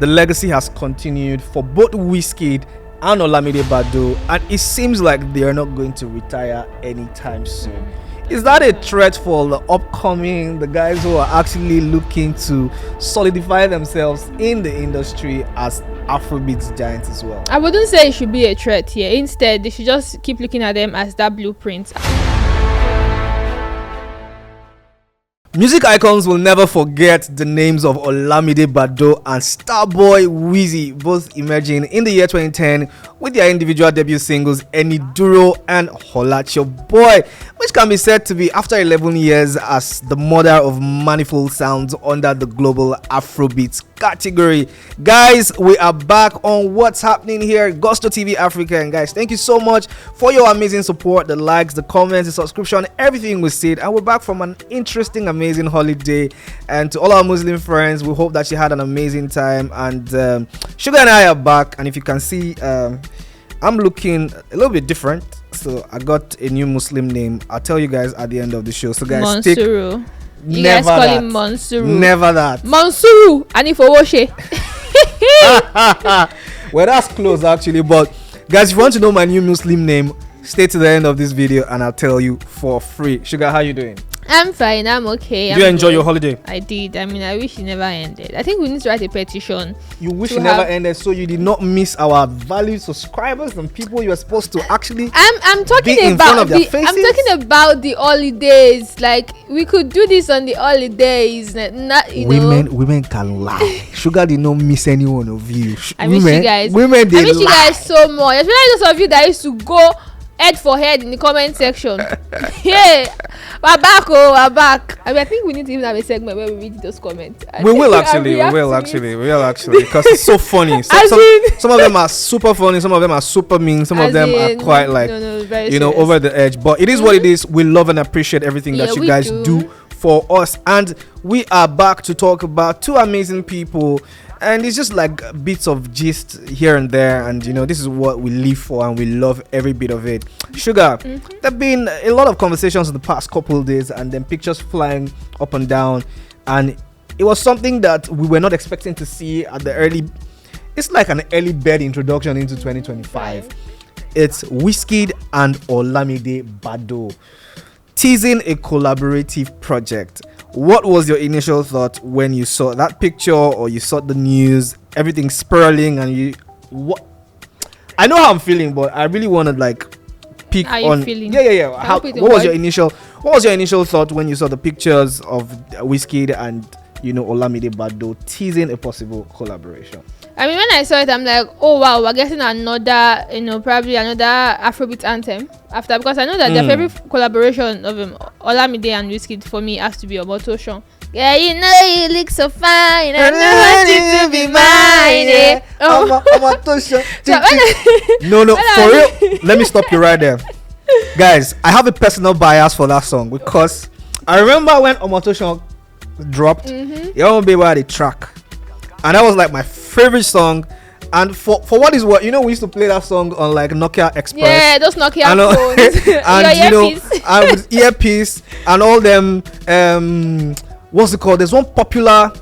the legacy has continued for both Wizkid and Olamide Bado, and it seems like they are not going to retire anytime soon. Is that a threat for the guys who are actually looking to solidify themselves in the industry as Afrobeats giants as well? I wouldn't say it should be a threat here. Instead, they should just keep looking at them as that blueprint. Music icons will never forget the names of Olamide Bado and Starboy Wheezy, both emerging in the year 2010 with their individual debut singles Eniduro and Holla Your Boy, which can be said to be, after 11 years, as the mother of manifold sounds under the global Afrobeats category. Guys, we are back on What's Happening here, Gusto TV Africa, and guys, thank you so much for your amazing support, the likes, the comments, the subscription, everything we said. And we're back from an interesting, amazing holiday. And to all our Muslim friends, we hope that you had an amazing time. And Sugar and I are back, and if you can see, I'm looking a little bit different, so I got a new Muslim name. I'll tell you guys at the end of the show. So guys, Monsuru. You never guys call that. him Monsuru. Never that. Monsuru. And if Owoshe. Well, that's close actually. But guys, if you want to know my new Muslim name, stay to the end of this video and I'll tell you for free. Sugar, how you doing? I'm fine. I'm okay. Did you enjoy your holiday? I did. I mean, I wish it never ended. I think we need to write a petition. You wish it never ended, so you did not miss our valued subscribers and people you are supposed to actually. I'm talking about I'm talking about the holidays. Like, we could do this on the holidays. Not women can lie. Sugar did not miss any one of you. I miss you guys. Women did. I miss you guys so much. Especially those of you that used to go head for head in the comment section. Yeah, we're back. We're back. I mean, I think we need to even have a segment where we read those comments. We will actually, because it's so funny. Some of them are super funny, some of them are super mean, some of them are quite like, over the edge. But it is what it is. We love and appreciate everything that you guys do for us, and we are back to talk about two amazing people. And it's just like bits of gist here and there, and this is what we live for, and we love every bit of it. Sugar, there have been a lot of conversations in the past couple of days, and then pictures flying up and down, and it was something that we were not expecting to see at the early. It's like an early bird introduction into 2025. It's Wizkid and Olamide Bado teasing a collaborative project. What was your initial thought when you saw that picture or you saw the news, everything spiraling, and what? I know how I'm feeling, but I really want to pick how on. You feeling? Yeah. What was your initial thought when you saw the pictures of Wizkid and Olamide Bado teasing a possible collaboration? I mean, when I saw it, I'm like, oh wow, we're getting another, probably another Afrobeat anthem after, because I know that their favorite collaboration of Olamide and Wizkid for me has to be Omotosho. Yeah, you look so fine. I want you to be mine. Yeah. Omotosho. No, for real. Let me stop you right there, guys. I have a personal bias for that song because I remember when Omotosho dropped, you won't be able to track. And that was like my favorite song. And for what is what, we used to play that song on like Nokia Express. Yeah, those Nokia phones. And and with earpiece and all them what's it called? There's one popular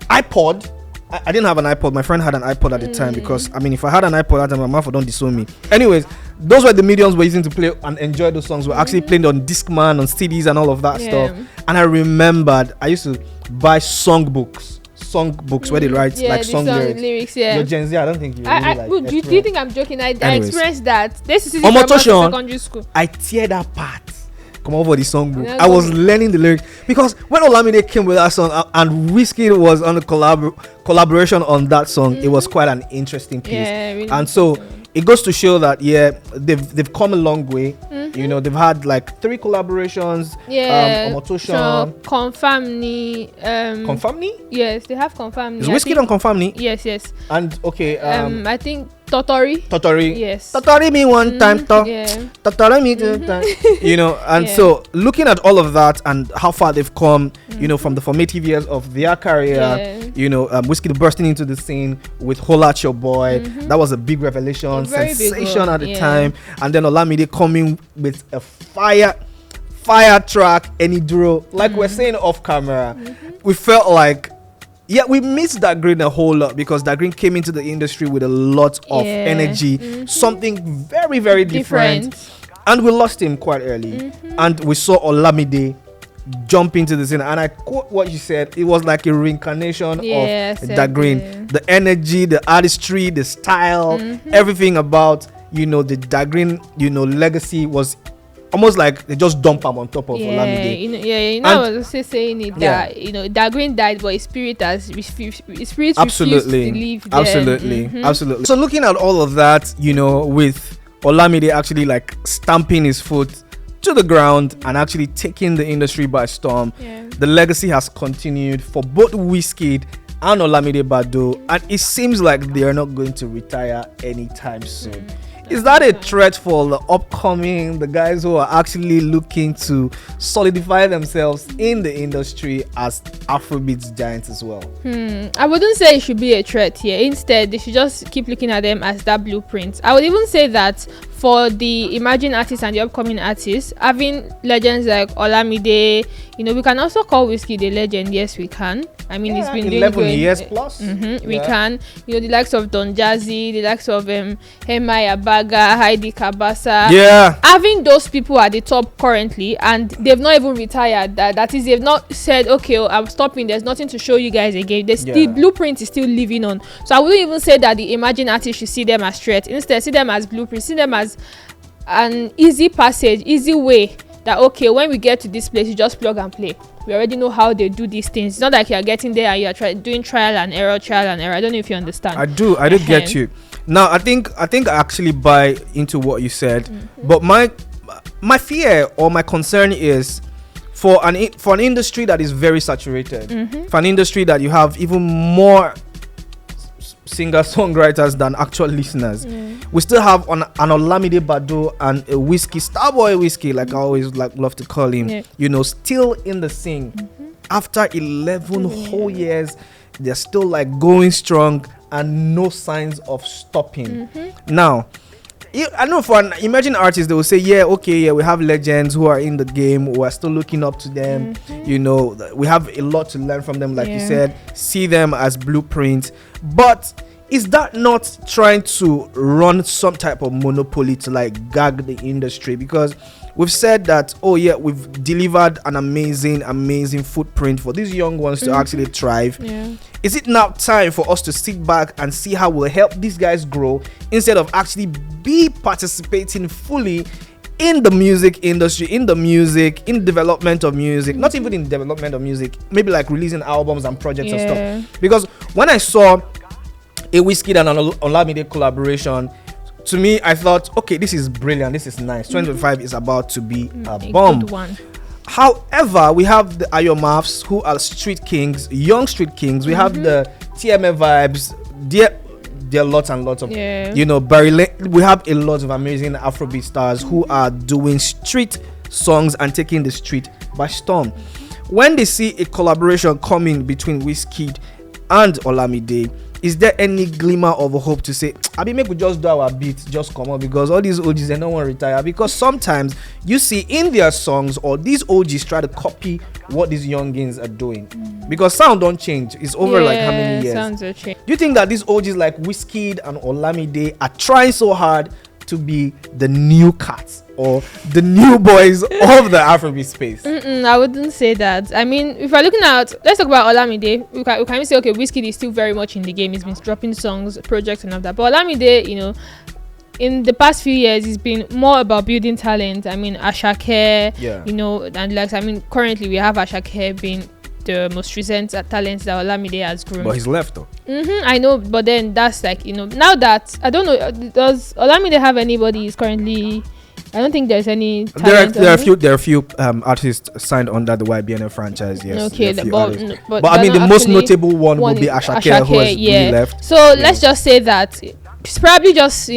iPod. I didn't have an iPod. My friend had an iPod at the time, because if I had an iPod at the time, my mouth would don't disown me. Anyways, those were the mediums we're using to play and enjoy those songs. We're actually playing on Discman, on CDs and all of that stuff. And I remembered I used to buy songbooks where they write like song lyrics. You're Gen Z, I don't think you do you think I'm joking? I experienced that. This is secondary school. I tear that part come over the songbook. I was learning the lyrics, because when Olamide came with that song and Wizkid was on the collaboration on that song, it was quite an interesting piece. Really, and so it goes to show that they've come a long way. They've had like 3 collaborations. Omotosho, Confamni. Confamni? Yes, they have Confamni. Is Wizkid on Confamni? Yes. And okay, I think Totori. Yes. Totori me one time. Totori me 2 times. And so looking at all of that and how far they've come, from the formative years of their career, Wizkid bursting into the scene with Holla Your Boy. That was a big revelation, sensation at the time. And then Olamide coming with a fire track, Eniduro. Like we're saying off camera, we felt like Yeah, we missed that Green a whole lot because that Green came into the industry with a lot of energy, something very, very different. And we lost him quite early. And we saw Olamide jump into the scene. And I quote what you said, it was like a reincarnation of that Green. The energy, the artistry, the style, everything about, the Dagreen, legacy was almost like they just dump him on top of Olamide. I was also saying it that Dagreen died, but his spirit refused to leave there. Absolutely. So looking at all of that, with Olamide actually like stamping his foot to the ground and actually taking the industry by storm, the legacy has continued for both Wizkid and Olamide Baddo, and it seems like they are not going to retire anytime soon. Is that a threat for the guys who are actually looking to solidify themselves in the industry as Afrobeats giants as well? I wouldn't say it should be a threat here. Instead, they should just keep looking at them as that blueprint. I would even say that for the emerging artists and the upcoming artists, having legends like Olamide, we can also call Wizkid a legend. Yes, we can. I mean, it's been 11 years plus. We can, the likes of Don Jazzy, the likes of Hemai Abaga, Heidi Kabasa. Having those people at the top currently, and they've not even retired. That is, they've not said, okay, I'm stopping. There's nothing to show you guys again. The blueprint is still living on. So I wouldn't even say that the emerging artists should see them as threats. Instead, see them as blueprints. See them as an easy passage, easy way. That okay, when we get to this place, you just plug and play. We already know how they do these things. It's not like you're getting there and you're doing trial and error. I don't know if you understand. I do get you. Now I think I actually buy into what you said, but my fear or my concern is for an industry that is very saturated, for an industry that you have even more singer-songwriters than actual listeners. We still have an Olamide Baddo and a Wizkid, Starboy Wizkid, like I always love to call him, still in the scene. After 11 whole years, they're still like going strong and no signs of stopping. Now, I know for an emerging artist, they will say, we have legends who are in the game, who are still looking up to them. We have a lot to learn from them, like you said, see them as blueprints. But is that not trying to run some type of monopoly to like gag the industry? Because we've said that, we've delivered an amazing footprint for these young ones to actually thrive. Is it now time for us to sit back and see how we'll help these guys grow instead of actually be participating fully in the music industry, in development of music, not even in development of music, maybe like releasing albums and projects and stuff? Because when I saw a Wizkid and an Olamide collaboration, to me, I thought, okay, this is brilliant, this is nice. 2025 is about to be a bomb. Good one. However, we have the Ayomafs, who are street kings, young street kings. We have the TMA vibes. There are lots and lots of, Barry Lane. We have a lot of amazing Afrobeat stars who are doing street songs and taking the street by storm. When they see a collaboration coming between Wizkid and Olamide, is there any glimmer of a hope to say, make we just do our beat, just come on, because all these OGs, they don't want to retire? Because sometimes you see in their songs, or these OGs try to copy what these youngins are doing, because sound don't change. It's over like how many years? Sounds are changed. Do you think that these OGs like Wizkid and Olamide are trying so hard to be the new cats or the new boys of the Afrobeat space? I wouldn't say that. I mean, if we're looking at, let's talk about Olamide. We can even say, okay, Wizkid is still very much in the game. He's been dropping songs, projects, and all that. But Olamide, in the past few years, it's been more about building talent. I mean, Ashake, and currently we have Ashake being the most recent talent that Olamide has grown. But he's left though. I know, but then that's like, now that, I don't know, does Olamide have anybody who's currently, I don't think there's any talent. There are a few artists signed under the YBNL franchise, yes. Okay, but I mean, the most notable one would be Ashake, who has really left. So let's just say that it's probably just,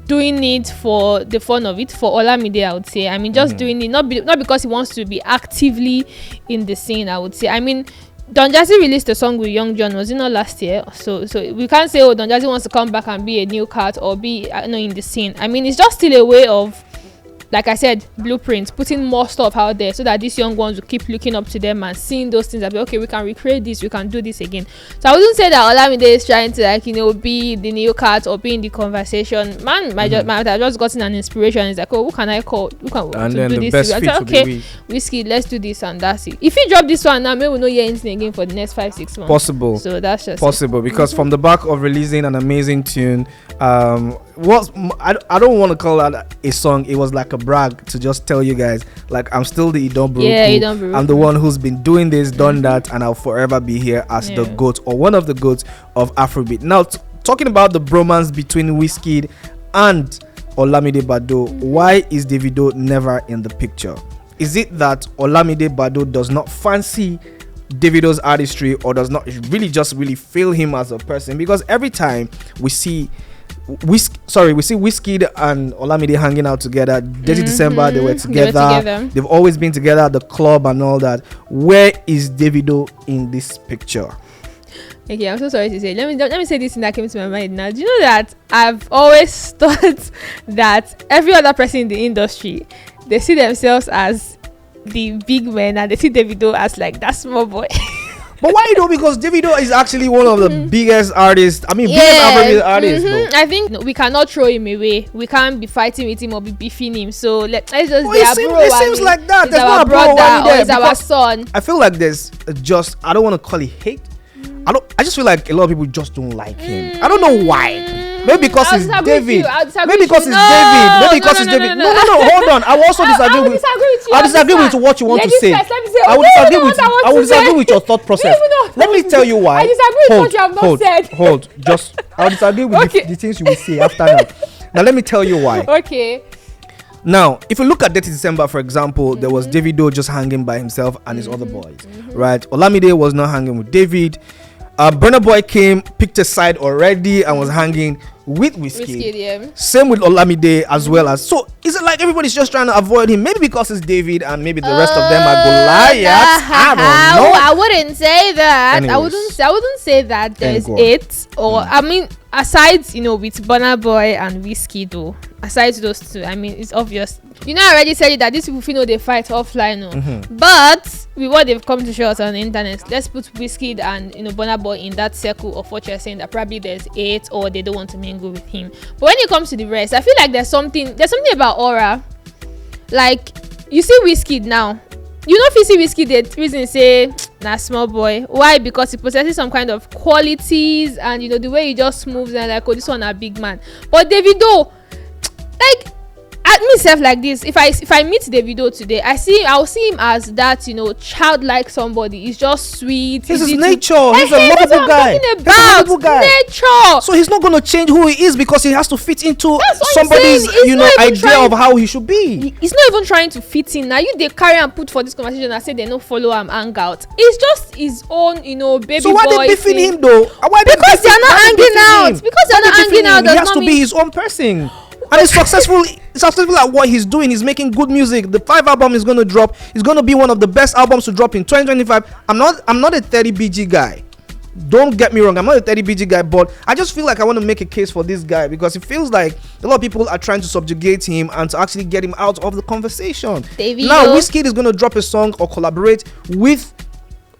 doing it for the fun of it. For Olamide, I would say, I mean, just doing it not because he wants to be actively in the scene, I would say. I mean, Don Jazzy released a song with Young John, was it not last year? So we can't say, Don Jazzy wants to come back and be a new cat or be in the scene. I mean, it's just still a way of like I said, blueprints, putting more stuff out there so that these young ones will keep looking up to them and seeing those things and be, okay, we can recreate this, we can do this again. So I wouldn't say that Olamide is trying to, like, be the new cat or be in the conversation. Man might have just gotten an inspiration. It's like, oh, who can I call? Who can and to then do the this? best fit Like, okay, be Wizkid, let's do this, and that's it. If he drop this one now, maybe we'll not hear anything again for the next 5-6 months. possible. So that's just Possible because from the back of releasing an amazing tune, I don't want to call that a song. It was like a brag to just tell you guys, like, I'm still the Idon Buruku. Yeah, I'm the one who's been doing this, done that, and I'll forever be here as the GOAT or one of the GOATs of Afrobeat. Now, talking about the bromance between Wizkid and Olamide Bado, why is Davido never in the picture? Is it that Olamide Bado does not fancy Davido's artistry or does not really feel him as a person? Because every time we see Wizkid and Olamide hanging out together, Dirty December, they were together. They've always been together at the club and all that. Where is Davido in this picture? Okay, I'm so sorry to say. Let me say this thing that came to my mind now. Do you know that I've always thought that every other person in the industry, they see themselves as the big men and they see Davido as like that small boy. But why though? Because Davido is actually one of the biggest artists. I mean, biggest Afrobeat artists. I think we cannot throw him away. We can't be fighting with him or be beefing him. So let's just it seems like that. There's not a brother or is our son. I feel like there's just, I don't want to call it hate. I just feel like a lot of people just don't like him. I don't know why. Maybe because it's David. Maybe because it's David. Maybe because it's David. No, hold on. I will also disagree with you. I disagree with what you want to say. I will disagree with your thought process. Let me tell you why. I disagree with what you have not said. I'll disagree with the things you will say after that. Now let me tell you why. Okay. Now, if you look at Dirty December, for example, there was Davido just hanging by himself and his other boys, right? Olamide was not hanging with David. Burna Boy came, picked a side already and was hanging with Wizkid. Same with Olamide as well as. So is it like everybody's just trying to avoid him? Maybe because it's David and maybe the rest of them are Goliaths. I don't know. I wouldn't say that. Anyways. I wouldn't say that there's it. Or I mean, aside with Burna Boy and Wizkid though. Aside those two, I mean, it's obvious. I already said it that these people they fight offline, but with what they've come to show us on the internet, let's put Wizkid and Burna Boy in that circle of what you're saying that probably there's 8 or they don't want to mingle with him. But when it comes to the rest, I feel like there's something about aura. Like you see Wizkid now, if you see Wizkid, the reason say nah small boy. Why? Because he possesses some kind of qualities and the way he just moves and like, oh, this one a big man. But Davido, like at myself like this, if I meet Davido today, I'll see him as that childlike somebody. He's just sweet. He's his nature. He's a lovable guy. He's a lovable guy. Nature. So he's not gonna change who he is because he has to fit into somebody's idea of how he should be. He's not even trying to fit in. Now they carry and put for this conversation and say they don't follow him hang out. It's just his own baby. So why boy they beefing him though? Because they're not hanging out. Because they're not hanging out. He has to be his own person. And he's successful at what he's doing. He's making good music. The 5 album is going to drop. It's going to be one of the best albums to drop in 2025. I'm not a 30 BG guy. Don't get me wrong. I'm not a 30 BG guy, but I just feel like I want to make a case for this guy because it feels like a lot of people are trying to subjugate him and to actually get him out of the conversation. Davido. Now, Wizkid is going to drop a song or collaborate with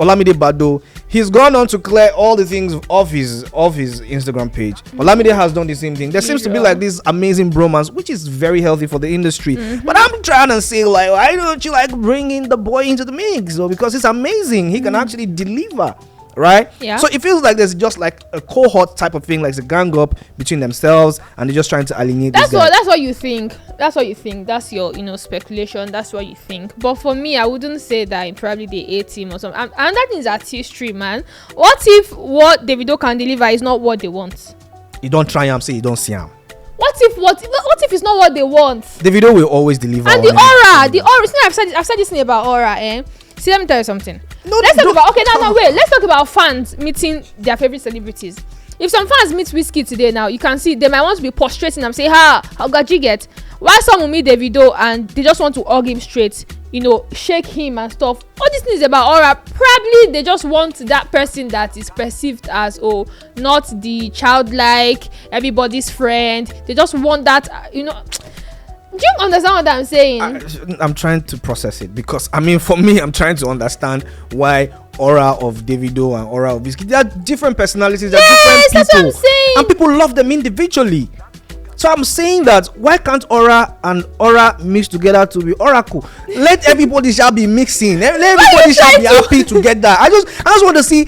Olamide Bado. He's gone on to clear all the things off his Instagram page. Olamide has done the same thing. There seems to be like this amazing bromance, which is very healthy for the industry. But I'm trying to say, like, why don't you like bringing the boy into the mix? Because it's amazing. He can actually deliver. Right? Yeah. So it feels like there's just like a cohort type of thing, like a gang up between themselves, and they're just trying to alienate. That's what you think. That's what you think. That's your speculation. That's what you think. But for me, I wouldn't say that probably they hate him or something. And that is artistry, man. What if what Davido can deliver is not what they want? You don't try and say you don't see him. What if it's not what they want? Davido will always deliver. And the aura. I've said this thing about aura. See, let me tell you something. Let's talk about fans meeting their favorite celebrities. If some fans meet Wizkid today now, you can see they might want to be prostrating and say, how got you get? Why some will meet Davido and they just want to hug him straight, shake him and stuff. All these things about aura, probably they just want that person that is perceived as, not the childlike, everybody's friend. They just want that, Do you understand what I'm saying? I'm trying to process it because I mean, for me, I'm trying to understand why aura of Davido and aura of Wizkid. They are different personalities. They're different people, that's what I'm saying. And people love them individually. So I'm saying that why can't aura and aura mix together to be oracle? Let everybody shall be mixing. Let everybody shall be happy together. I just want to see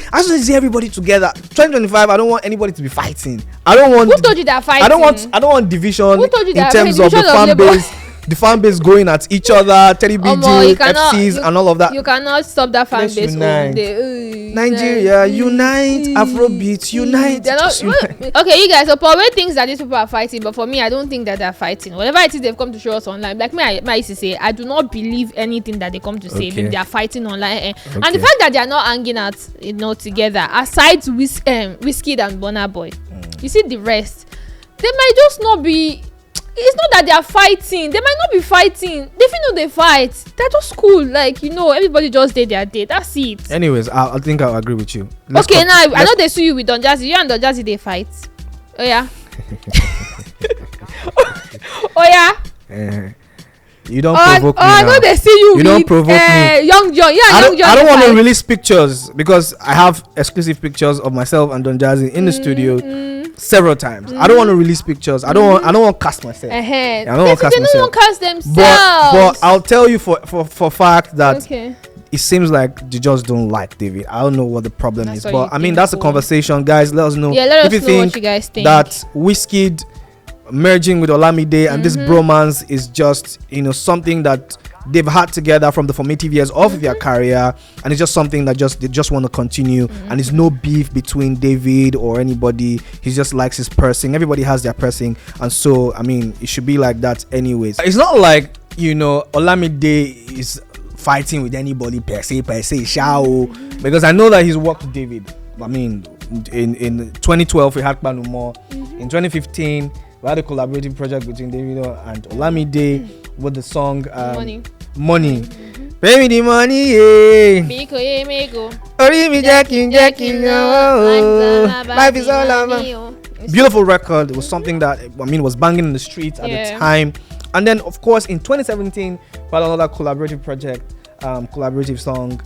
everybody together. 2025. I don't want anybody to be fighting. I don't want. Who told you that fighting? I don't want division in terms of the fan labor? base. The fan base going at each other, Teddy B, FCs, and all of that. You cannot stop that fan base. Nigeria, unite. Afrobeats, unite. Okay, you guys. So Paul thinks that these people are fighting, but for me, I don't think that they're fighting. Whatever it is they've come to show us online, like me, I used to say, I do not believe anything that they come to say. Maybe they are fighting online, and the fact that they are not hanging out, together. Aside Wizkid and Burna Boy, you see the rest. They might just not be. It's not that they are fighting. They might not be fighting. They feel they fight. They're just cool. Like, everybody just did their day. That's it. Anyways, I think I'll agree with you. Now I know they sue you with Don Jazzy. You and Don Jazzy, they fight. Oh yeah. Oh yeah. You don't provoke me. I know they see you. You don't provoke me. Young John. Yeah, Young John. I don't want to release pictures because I have exclusive pictures of myself and Don Jazzy in the studio. Several times. I don't want to release pictures. I don't want to cast myself. I don't want to cast myself. They don't cast themselves. But I'll tell you for fact that it seems like they just don't like David. I don't know what the problem is, but I mean that's a conversation, guys. Let us know. Yeah, let us know what you guys think. That Wizkid merging with Olamide and this bromance is just something that they've had together from the formative years of their career, and it's just something that they just want to continue. And it's no beef between David or anybody. He just likes his person. Everybody has their person, and so I mean it should be like that anyways. It's not like Olamide is fighting with anybody per se shao, because I know that he's worked with David. I mean in 2012 we had Panumo. In 2015 we had a collaborative project between Davido and Olamide with the song Money. Pay me the money, life is all about. Beautiful record. It was something that was banging in the streets at the time. And then of course in 2017 we had another collaborative project, collaborative song,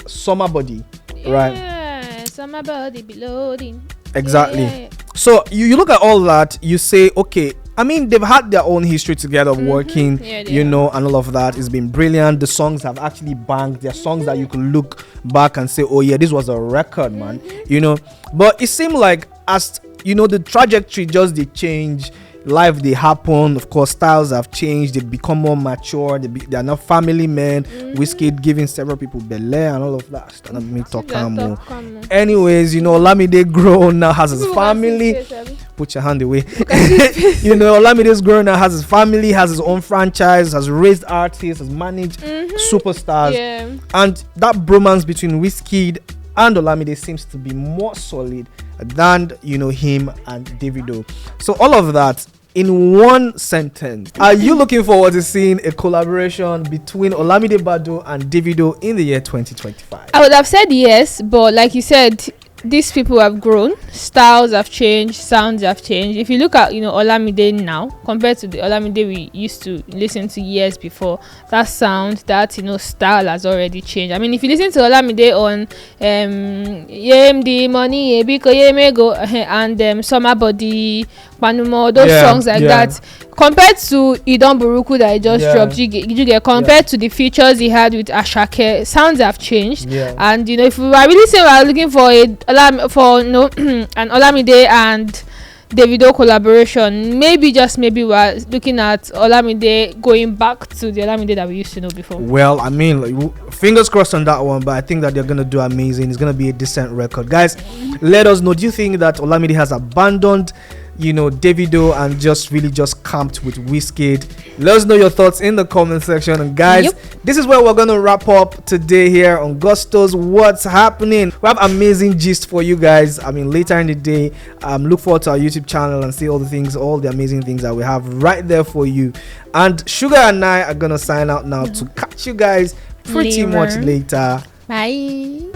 Summer Body. Right. Summer Body be loading. Exactly. So you look at all that, you say, okay, I mean, they've had their own history together of working, and all of that. It's been brilliant. The songs have actually banged. They're songs that you can look back and say, oh yeah, this was a record, man. But it seemed like as the trajectory just they change. Life they happen, of course. Styles have changed. They become more mature. They are not family men. Wizkid giving several people belay and all of that. Stand up, me talk anyways, Olamide grown now, has his family. Put your hand away. Olamide's grown now, has his family, has his own franchise, has raised artists, has managed superstars, and that bromance between Wizkid and Olamide seems to be more solid than him and Davido. So all of that in one sentence. Are you looking forward to seeing a collaboration between Olamide Bado and Davido in the year 2025? I would have said yes, but like you said, these people have grown, styles have changed, sounds have changed. If you look at Olamide now compared to the Olamide we used to listen to years before, that sound, that style has already changed. I mean, if you listen to Olamide on Yem the Money Biko Yemego and Summer Body, Panumo, those songs like that, compared to Idon Buruku that he just dropped, you get compared to the features he had with Ashake, sounds have changed. And if we are really saying we are looking for an Olamide and Davido collaboration, maybe we're looking at Olamide going back to the Olamide that we used to know before. Well, I mean, fingers crossed on that one, but I think that they're gonna do amazing. It's gonna be a decent record. Guys, let us know, do you think that Olamide has abandoned Davido and just camped with Wizkid? Let us know your thoughts in the comment section. And guys, this is where we're gonna wrap up today here on Gusto's What's Happening. We have amazing gist for you guys. I mean, later in the day, look forward to our YouTube channel and see all the amazing things that we have right there for you. And Sugar and I are gonna sign out now to catch you guys pretty much later. Bye.